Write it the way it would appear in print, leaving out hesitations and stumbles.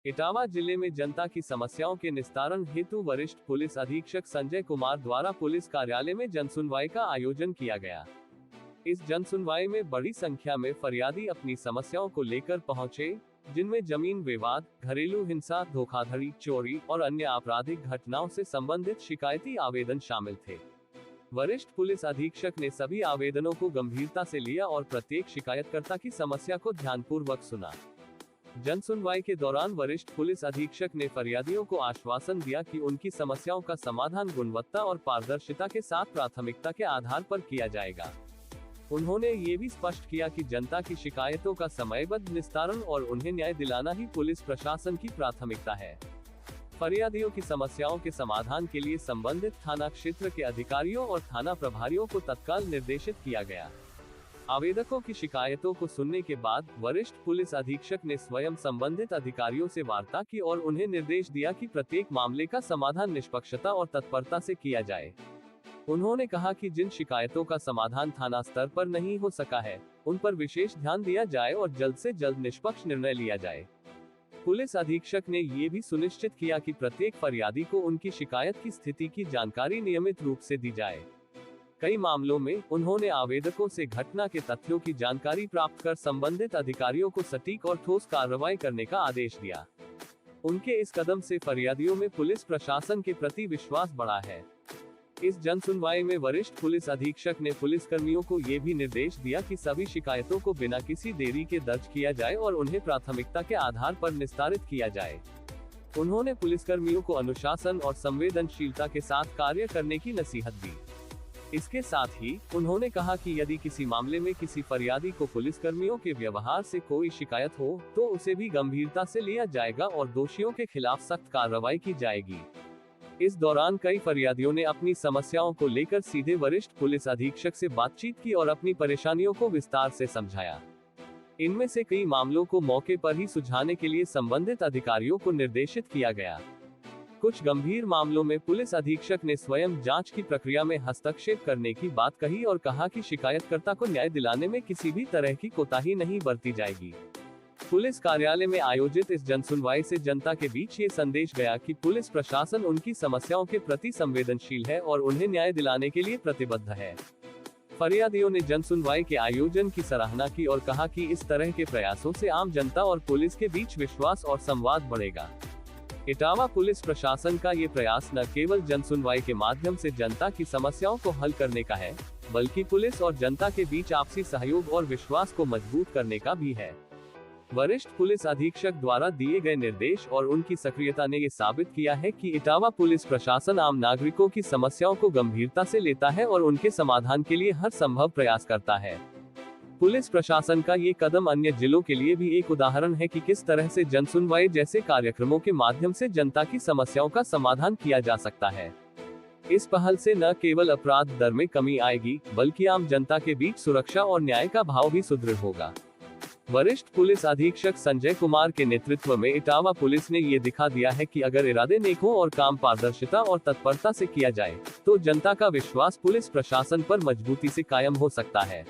इटावा जिले में जनता की समस्याओं के निस्तारण हेतु वरिष्ठ पुलिस अधीक्षक संजय कुमार द्वारा पुलिस कार्यालय में जनसुनवाई का आयोजन किया गया। इस जनसुनवाई में बड़ी संख्या में फरियादी अपनी समस्याओं को लेकर पहुंचे, जिनमें जमीन विवाद, घरेलू हिंसा, धोखाधड़ी, चोरी और अन्य आपराधिक घटनाओं से संबंधित शिकायती आवेदन शामिल थे। वरिष्ठ पुलिस अधीक्षक ने सभी आवेदनों को गंभीरता से लिया और प्रत्येक शिकायतकर्ता की समस्या को ध्यानपूर्वक सुना। जनसुनवाई के दौरान वरिष्ठ पुलिस अधीक्षक ने फरियादियों को आश्वासन दिया कि उनकी समस्याओं का समाधान गुणवत्ता और पारदर्शिता के साथ प्राथमिकता के आधार पर किया जाएगा। उन्होंने ये भी स्पष्ट किया कि जनता की शिकायतों का समयबद्ध निस्तारण और उन्हें न्याय दिलाना ही पुलिस प्रशासन की प्राथमिकता है। फरियादियों की समस्याओं के समाधान के लिए संबंधित थाना क्षेत्र के अधिकारियों और थाना प्रभारियों को तत्काल निर्देशित किया गया। आवेदकों की शिकायतों को सुनने के बाद वरिष्ठ पुलिस अधीक्षक ने स्वयं संबंधित अधिकारियों से वार्ता की और उन्हें निर्देश दिया कि प्रत्येक मामले का समाधान निष्पक्षता और तत्परता से किया जाए। उन्होंने कहा कि जिन शिकायतों का समाधान थाना स्तर पर नहीं हो सका है, उन पर विशेष ध्यान दिया जाए और जल्द से जल्द निष्पक्ष निर्णय लिया जाए। पुलिस अधीक्षक ने ये भी सुनिश्चित किया कि प्रत्येक फरियादी को उनकी शिकायत की स्थिति की जानकारी नियमित रूप से दी जाए। कई मामलों में उन्होंने आवेदकों से घटना के तथ्यों की जानकारी प्राप्त कर संबंधित अधिकारियों को सटीक और ठोस कार्रवाई करने का आदेश दिया। उनके इस कदम से फरियादियों में पुलिस प्रशासन के प्रति विश्वास बढ़ा है। इस जनसुनवाई में वरिष्ठ पुलिस अधीक्षक ने पुलिसकर्मियों को ये भी निर्देश दिया कि सभी शिकायतों को बिना किसी देरी के दर्ज किया जाए और उन्हें प्राथमिकता के आधार पर निस्तारित किया जाए। उन्होंने पुलिसकर्मियों को अनुशासन और संवेदनशीलता के साथ कार्य करने की नसीहत दी। इसके साथ ही उन्होंने कहा कि यदि किसी मामले में किसी फरियादी को पुलिसकर्मियों के व्यवहार से कोई शिकायत हो, तो उसे भी गंभीरता से लिया जाएगा और दोषियों के खिलाफ सख्त कार्रवाई की जाएगी। इस दौरान कई फरियादियों ने अपनी समस्याओं को लेकर सीधे वरिष्ठ पुलिस अधीक्षक से बातचीत की और अपनी परेशानियों को विस्तार से समझाया। इनमें से कई मामलों को मौके पर ही सुलझाने के लिए संबंधित अधिकारियों को निर्देशित किया गया। कुछ गंभीर मामलों में पुलिस अधीक्षक ने स्वयं जांच की प्रक्रिया में हस्तक्षेप करने की बात कही और कहा कि शिकायतकर्ता को न्याय दिलाने में किसी भी तरह की कोताही नहीं बरती जाएगी। पुलिस कार्यालय में आयोजित इस जनसुनवाई से जनता के बीच ये संदेश गया कि पुलिस प्रशासन उनकी समस्याओं के प्रति संवेदनशील है और उन्हें न्याय दिलाने के लिए प्रतिबद्ध है। फरियादियों ने जनसुनवाई के आयोजन की सराहना की और कहा कि इस तरह के प्रयासों से आम जनता और पुलिस के बीच विश्वास और संवाद बढ़ेगा। इटावा पुलिस प्रशासन का ये प्रयास न केवल जनसुनवाई के माध्यम से जनता की समस्याओं को हल करने का है, बल्कि पुलिस और जनता के बीच आपसी सहयोग और विश्वास को मजबूत करने का भी है। वरिष्ठ पुलिस अधीक्षक द्वारा दिए गए निर्देश और उनकी सक्रियता ने ये साबित किया है कि इटावा पुलिस प्रशासन आम नागरिकों की समस्याओं को गंभीरता से लेता है और उनके समाधान के लिए हर संभव प्रयास करता है। पुलिस प्रशासन का ये कदम अन्य जिलों के लिए भी एक उदाहरण है कि किस तरह से जनसुनवाई जैसे कार्यक्रमों के माध्यम से जनता की समस्याओं का समाधान किया जा सकता है। इस पहल से न केवल अपराध दर में कमी आएगी, बल्कि आम जनता के बीच सुरक्षा और न्याय का भाव भी सुदृढ़ होगा। वरिष्ठ पुलिस अधीक्षक संजय कुमार के नेतृत्व में इटावा पुलिस ने ये दिखा दिया है कि अगर इरादे नेक हो और काम पारदर्शिता और तत्परता से किया जाए, तो जनता का विश्वास पुलिस प्रशासन पर मजबूती से कायम हो सकता है।